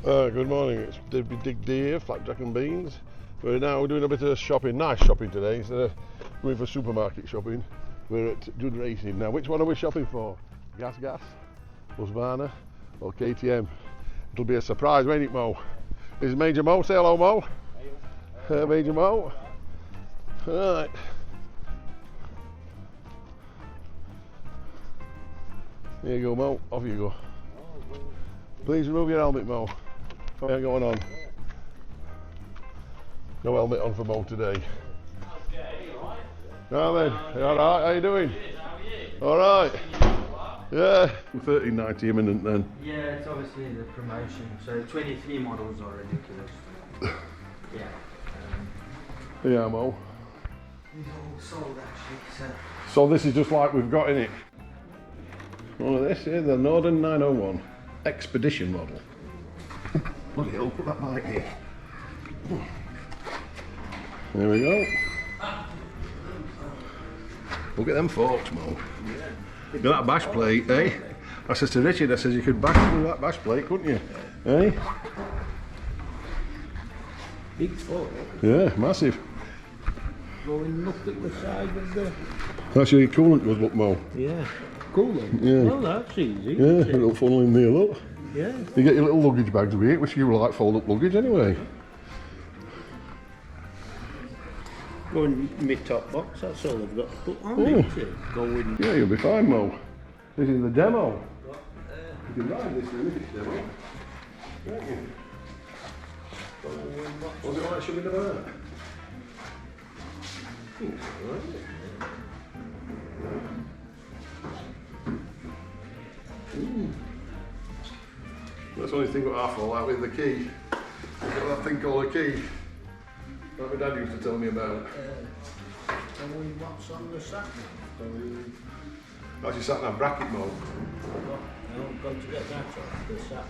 Good morning, it's Dig D here, Flapjack and Beans. We're doing a bit of shopping, nice shopping today. Instead of going for supermarket shopping, we're at Judd Racing. Now, which one are we shopping for? Gas, HUSQVANA or KTM? It'll be a surprise, won't it, Mo? This is Major Moe, say hello, Mo. Major Moe. Alright. Here you go, Mo, off you go. Please remove your helmet, Mo. What's going on? No helmet on for Mo today. Now then, alright, how you doing? Alright. Yeah. 1390 imminent then. Yeah, it's obviously the promotion. So 23 models are ridiculous. Yeah. Yeah, Mo. These are all sold actually. So this is just like we've got in it. One of this here, the Norden 901 Expedition model. Bloody hell, put that bike here. There we go. Look at them forks, Mo. Look at that bash plate, eh? I says to Richard, I says you could bash through that bash plate, couldn't you? Eh? Big fork. Yeah, massive. Going up at the side of the... That's your coolant goes, look, Mo. Yeah. Coolant? Yeah. Well, that's easy. Yeah, a little funnel in there, look. Yeah. You get your little luggage bags with it, which you like fold up luggage anyway. Go in my top box, that's all I've got to put on it. Go in. Yeah, you'll be fine, Mo. This is the demo. You can ride this in this demo. Can't you? Was it like shoving about? That's the only thing that I fall out with the key. You've got that thing called a key. That my dad used to tell me about. What's on the sat nav? That's your sat nav bracket, Mo. I've got to get that off the sat nav.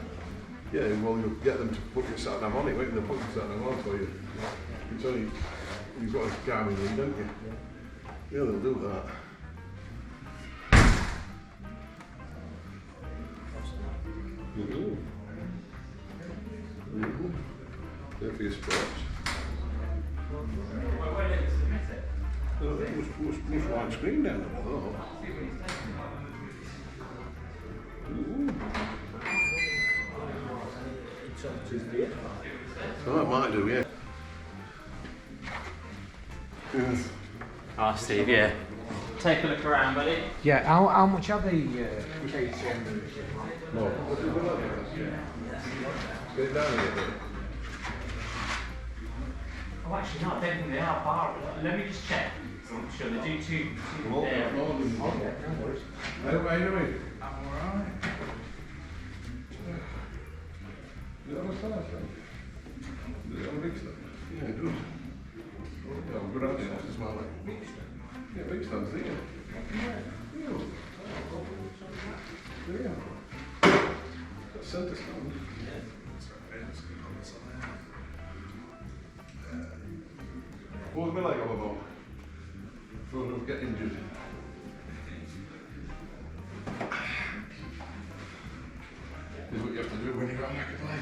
Yeah, well, you'll get them to put your sat nav on it, won't you? They'll put your sat nav on for you. It's only, you've got a Garmin lead, don't you? Yeah, they'll do that. There for your sports. Oh, that was white screen down there, I thought. Oh, that might do, yeah. Oh, Steve, yeah. Take a look around, buddy. Yeah, how much are the KTM? No. Get it down here, buddy. Oh, actually, no, I don't think they are bar. Let me just check. I'm sure they do two there. Okay, no worries. How you doing? I'm alright. Is it on the side, then? Is it on the big stand? Yeah, it does. Yeah, I'm good at it, that's my like. Yeah, big stand's there. Yeah. There. That's centre stand. Yeah. What was my leg on about? So I don't get injured. This is what you have to do when you go on back a play.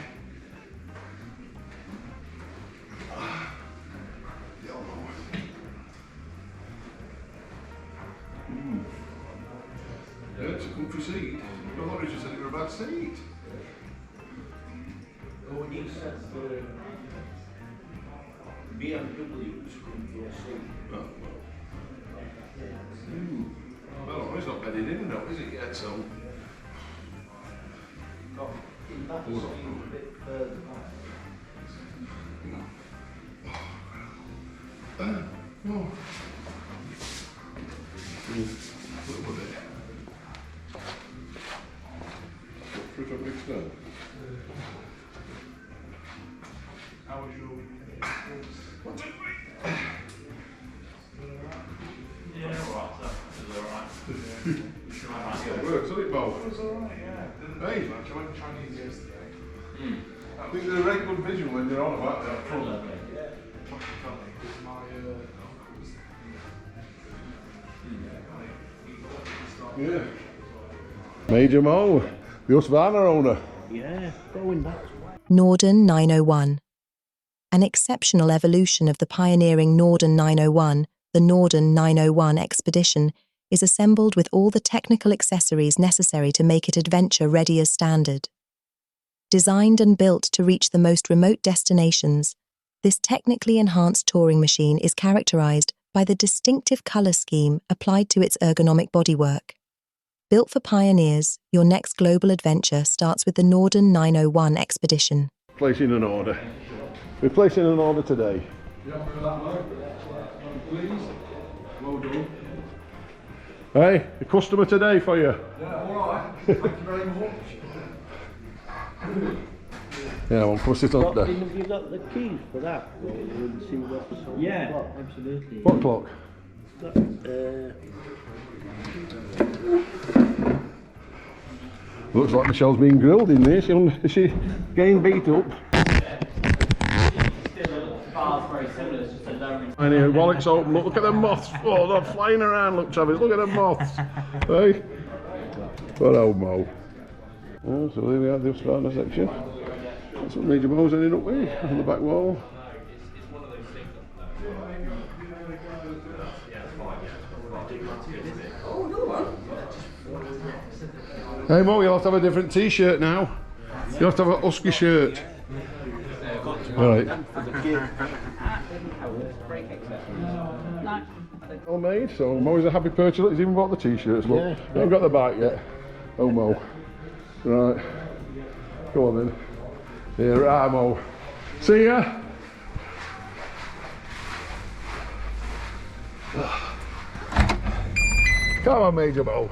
Yeah, it's a comfy seat. I thought Richard said it was a bad seat. Oh, and you said the BMW was coming for a seat. Oh, well. Well, it's not bedded in though, is it yet? So. In that seat a bit further back. Oh. Little bit. Fruit on big stand. How was your weekend? What's it? Yeah, alright, so it was alright. It works, doesn't it, Bo? It was alright, yeah. Hey. I went Chinese yesterday. I think they're a very good visual when they're on about that front. My Yeah. Major Moe, the HUSQVANA owner. Yeah, going back. Norden 901. An exceptional evolution of the pioneering Norden 901, the Norden 901 Expedition, is assembled with all the technical accessories necessary to make it adventure-ready as standard. Designed and built to reach the most remote destinations, this technically enhanced touring machine is characterized by the distinctive color scheme applied to its ergonomic bodywork. Built for pioneers, your next global adventure starts with the Norden 901 Expedition. Placing an order. We're placing an order today. Hey, a customer today for you. Yeah, alright. Thank you very much. Yeah, we'll push it up there. Have you got the keys for that? We'll see what's on Yeah, the clock. absolutely. What clock? Looks like Michelle's been grilled in this. Is she getting beat up? And here, while it's open, look at the moths. Oh, they're flying around, look, Travis. Look at the moths. Hey? What old Mo. Oh, so there we have the HUSQVANA section. That's what Major Moe's ended up with on the back wall. Hey Mo, you'll have to have a different t-shirt now. You'll have to have a husky shirt. Right. All made, so Mo's a happy purchaser. He's even bought the t-shirts. Look, Yeah. he haven't got the bike yet. Oh Mo. Right. Go on then. Here, Mo. See ya. Come on, Major Moe.